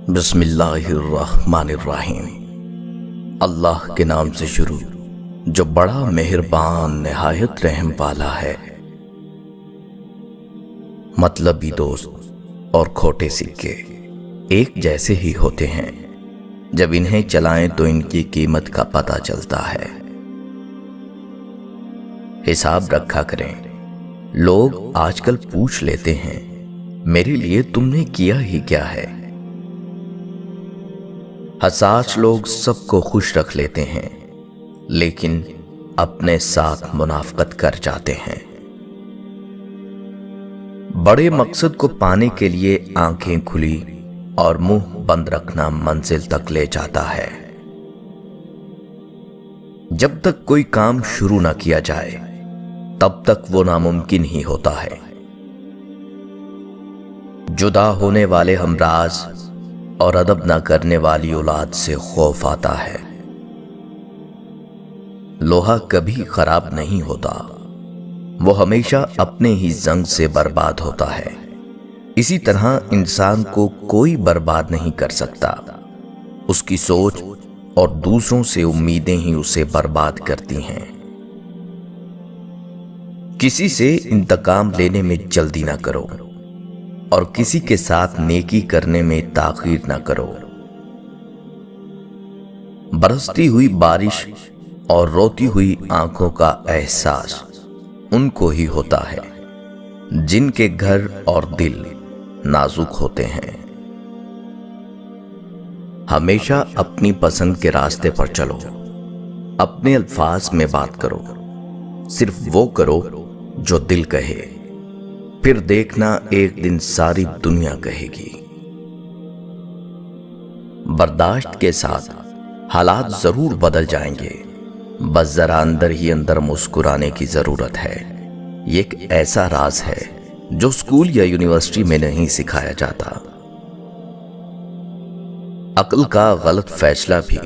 بسم اللہ الرحمن الرحیم۔ اللہ کے نام سے شروع جو بڑا مہربان نہایت رحم والا ہے۔ مطلبی دوست اور کھوٹے سکے ایک جیسے ہی ہوتے ہیں، جب انہیں چلائیں تو ان کی قیمت کا پتہ چلتا ہے۔ حساب رکھا کریں۔ لوگ آج کل پوچھ لیتے ہیں میرے لیے تم نے کیا ہی کیا ہے۔ حساس لوگ سب کو خوش رکھ لیتے ہیں، لیکن اپنے ساتھ منافقت کر جاتے ہیں۔ بڑے مقصد کو پانے کے لیے آنکھیں کھلی اور منہ بند رکھنا منزل تک لے جاتا ہے۔ جب تک کوئی کام شروع نہ کیا جائے تب تک وہ ناممکن ہی ہوتا ہے۔ جدا ہونے والے ہمراز اور ادب نہ کرنے والی اولاد سے خوف آتا ہے۔ لوہا کبھی خراب نہیں ہوتا، وہ ہمیشہ اپنے ہی زنگ سے برباد ہوتا ہے۔ اسی طرح انسان کو کوئی برباد نہیں کر سکتا، اس کی سوچ اور دوسروں سے امیدیں ہی اسے برباد کرتی ہیں۔ کسی سے انتقام لینے میں جلدی نہ کرو اور کسی کے ساتھ نیکی کرنے میں تاخیر نہ کرو۔ برستی ہوئی بارش اور روتی ہوئی آنکھوں کا احساس ان کو ہی ہوتا ہے جن کے گھر اور دل نازک ہوتے ہیں۔ ہمیشہ اپنی پسند کے راستے پر چلو، اپنے الفاظ میں بات کرو، صرف وہ کرو جو دل کہے، پھر دیکھنا ایک دن ساری دنیا کہے گی۔ برداشت کے ساتھ حالات ضرور بدل جائیں گے، بس ذرا اندر ہی اندر مسکرانے کی ضرورت ہے۔ یہ ایک ایسا راز ہے جو اسکول یا یونیورسٹی میں نہیں سکھایا جاتا۔ عقل کا غلط فیصلہ بھی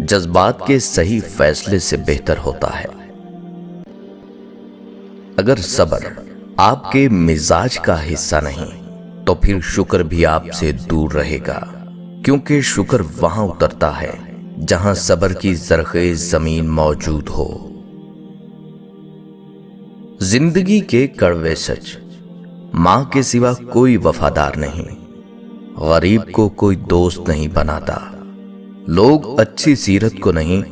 جذبات کے صحیح فیصلے سے بہتر ہوتا ہے۔ اگر صبر آپ کے مزاج کا حصہ نہیں تو پھر شکر بھی آپ سے دور رہے گا، کیونکہ شکر وہاں اترتا ہے جہاں صبر کی زرخیز زمین موجود ہو۔ زندگی کے کڑوے سچ: ماں کے سوا کوئی وفادار نہیں، غریب کو کوئی دوست نہیں بناتا، لوگ اچھی سیرت کو نہیں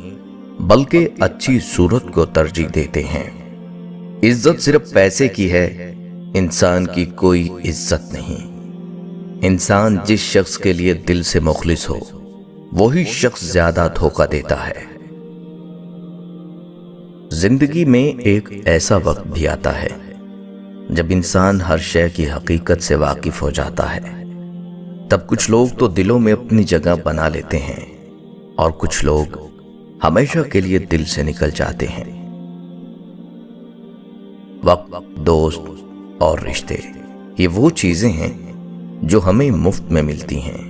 بلکہ اچھی صورت کو ترجیح دیتے ہیں۔ عزت صرف پیسے کی ہے، انسان کی کوئی عزت نہیں۔ انسان جس شخص کے لیے دل سے مخلص ہو وہی شخص زیادہ دھوکہ دیتا ہے۔ زندگی میں ایک ایسا وقت بھی آتا ہے جب انسان ہر شے کی حقیقت سے واقف ہو جاتا ہے۔ تب کچھ لوگ تو دلوں میں اپنی جگہ بنا لیتے ہیں اور کچھ لوگ ہمیشہ کے لیے دل سے نکل جاتے ہیں۔ وقت، دوست اور رشتے، یہ وہ چیزیں ہیں جو ہمیں مفت میں ملتی ہیں،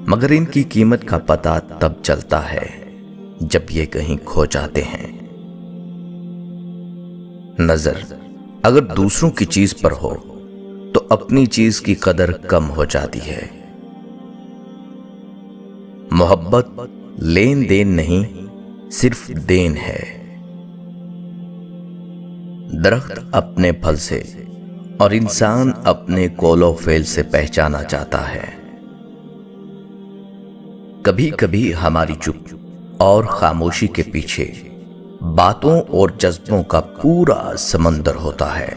مگر ان کی قیمت کا پتہ تب چلتا ہے جب یہ کہیں کھو جاتے ہیں۔ نظر اگر دوسروں کی چیز پر ہو تو اپنی چیز کی قدر کم ہو جاتی ہے۔ محبت لین دین نہیں، صرف دین ہے۔ درخت اپنے پھل سے اور انسان اپنے قول و فعل سے پہچانا جاتا ہے۔ کبھی کبھی ہماری چپ اور خاموشی کے پیچھے باتوں اور جذبوں کا پورا سمندر ہوتا ہے،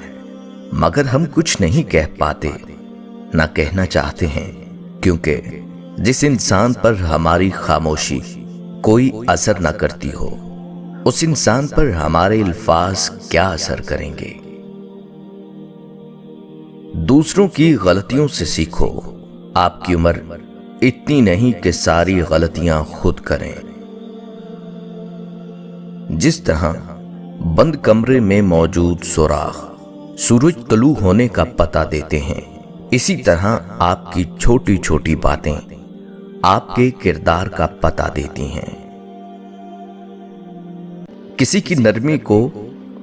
مگر ہم کچھ نہیں کہہ پاتے، نہ کہنا چاہتے ہیں، کیونکہ جس انسان پر ہماری خاموشی کوئی اثر نہ کرتی ہو اس انسان پر ہمارے الفاظ کیا اثر کریں گے۔ دوسروں کی غلطیوں سے سیکھو، آپ کی عمر اتنی نہیں کہ ساری غلطیاں خود کریں۔ جس طرح بند کمرے میں موجود سوراخ سورج طلوع ہونے کا پتہ دیتے ہیں، اسی طرح آپ کی چھوٹی چھوٹی باتیں آپ کے کردار کا پتہ دیتی ہیں۔ کسی کی نرمی کو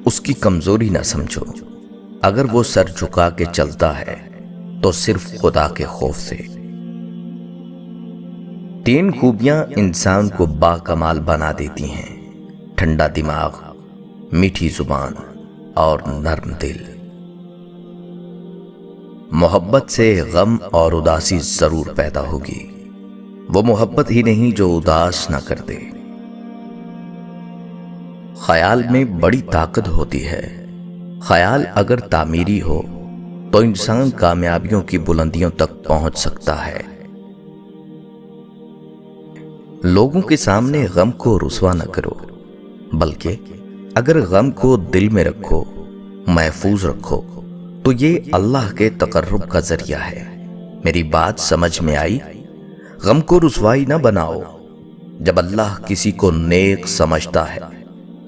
اس کی کمزوری نہ سمجھو، اگر وہ سر جھکا کے چلتا ہے تو صرف خدا کے خوف سے۔ 3 खूबियां इंसान को बाकमाल बना देती हैं: ठंडा दिमाग, मीठी जुबान और नर्म दिल। मोहब्बत से गम और उदासी जरूर पैदा होगी, वो मोहब्बत ही नहीं जो उदास ना कर दे। ख्याल में बड़ी ताकत होती है। ख्याल अगर तामीरी हो तो इंसान कामयाबियों की बुलंदियों तक पहुंच सकता है। लोगों के सामने गम को रुसवा न करो, बल्कि अगर गम को दिल में रखो, महफूज रखो, तो ये अल्लाह के तकर्रुब का जरिया है। मेरी बात समझ में आई? गम को रुसवाई ना बनाओ। जब अल्लाह किसी को नेक समझता है,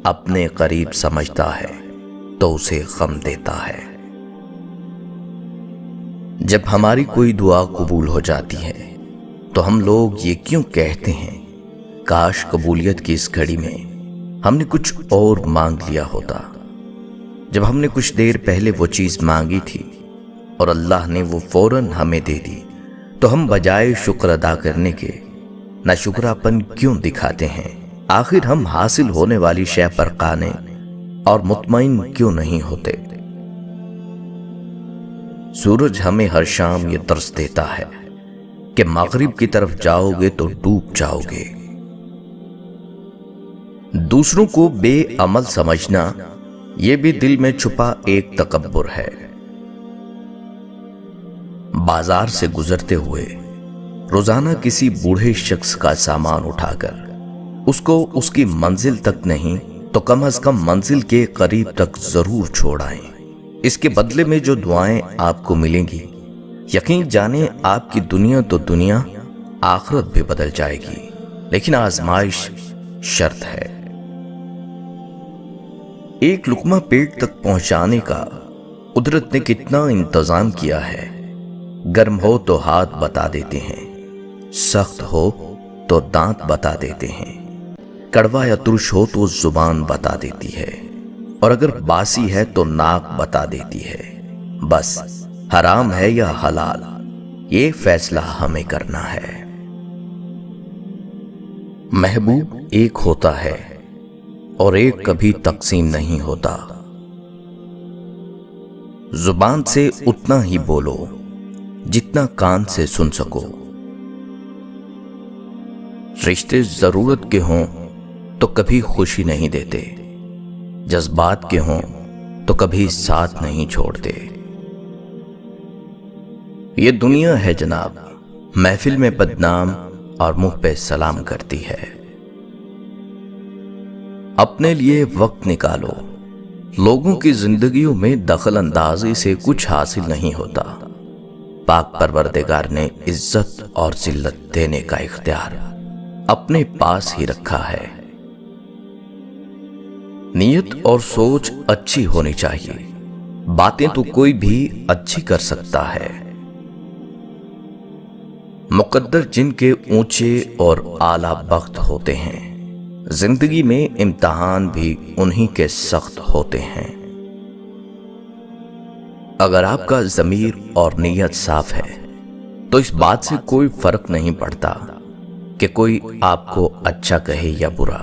अपने करीब समझता है, तो उसे गम देता है। जब हमारी कोई दुआ कबूल हो जाती है तो हम लोग ये क्यों कहते हैं, काश कबूलियत की इस घड़ी में हमने कुछ और मांग लिया होता। जब हमने कुछ देर पहले वो चीज मांगी थी और अल्लाह ने वो फौरन हमें दे दी, तो हम बजाय शुक्र अदा करने के नाशुक्रापन क्यों दिखाते हैं? आखिर हम हासिल होने वाली शय पर काने और मुतमईन क्यों नहीं होते? सूरज हमें हर शाम ये दर्स देता है कि मगरिब की तरफ जाओगे तो डूब जाओगे। दूसरों को बेअमल समझना ये भी दिल में छुपा एक तकब्बुर है। बाजार से गुजरते हुए रोजाना किसी बूढ़े शख्स का सामान उठाकर उसको उसकी मंजिल तक नहीं तो कम से कम मंजिल के करीब तक जरूर छोड़ आएं। इसके बदले में जो दुआएं आपको मिलेंगी, यकीन जाने आपकी दुनिया तो दुनिया, आखिरत भी बदल जाएगी। लेकिन आजमाइश शर्त है। एक लुकमा पेट तक पहुंचाने का कुदरत ने कितना इंतजाम किया है। गर्म हो तो हाथ बता देते हैं, सख्त हो तो दांत बता देते हैं, कड़वा या तुरश हो तो जुबान बता देती है, और अगर बासी है तो नाक बता देती है। बस हराम है या हलाल, ये फैसला हमें करना है। महबूब एक होता है और एक कभी तकसीम नहीं होता। जुबान से उतना ही बोलो जितना कान से सुन सको। रिश्ते जरूरत के हों तो कभी खुशी नहीं देते, जज्बात के हों तो कभी साथ नहीं छोड़ते। ये दुनिया है जनाब, महफिल में बदनाम और मुंह पे सलाम करती है। अपने लिए वक्त निकालो। लोगों की जिंदगियों में दखल अंदाजी से कुछ हासिल नहीं होता। पाक परवरदिगार ने इज्जत और जिल्लत देने का इख्तियार अपने पास ही रखा है। नीयत और सोच अच्छी होनी चाहिए। बातें तो कोई भी अच्छी कर सकता है। मुकद्दर जिनके ऊंचे और आला बख्त होते हैं, जिंदगी में इम्तिहान भी उन्हीं के सख्त होते हैं। अगर आपका ज़मीर और नीयत साफ है तो इस बात से कोई फर्क नहीं पड़ता कि कोई आपको अच्छा कहे या बुरा।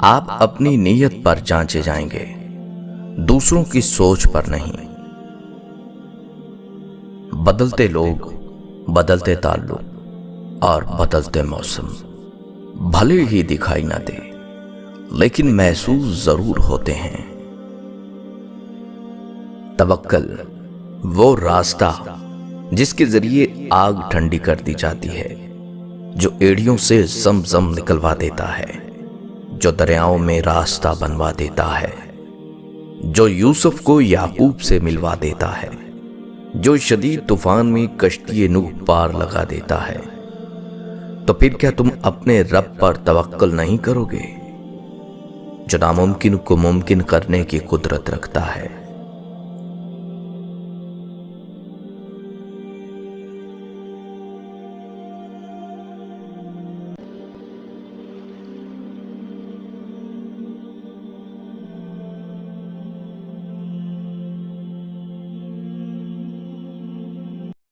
आप अपनी नीयत पर जांचे जाएंगे, दूसरों की सोच पर नहीं। बदलते लोग, बदलते ताल्लुक और बदलते मौसम भले ही दिखाई ना दे, लेकिन महसूस जरूर होते हैं। तवक्कल वो रास्ता जिसके जरिए आग ठंडी कर दी जाती है, जो एड़ियों से ज़मज़म निकलवा देता है, जो दरियाओं में रास्ता बनवा देता है, जो यूसुफ को याकूब से मिलवा देता है, जो शदीद तूफान में कश्ती नूह पार लगा देता है। तो फिर क्या तुम अपने रब पर तवक्कुल नहीं करोगे, जो नामुमकिन को मुमकिन करने की कुदरत रखता है?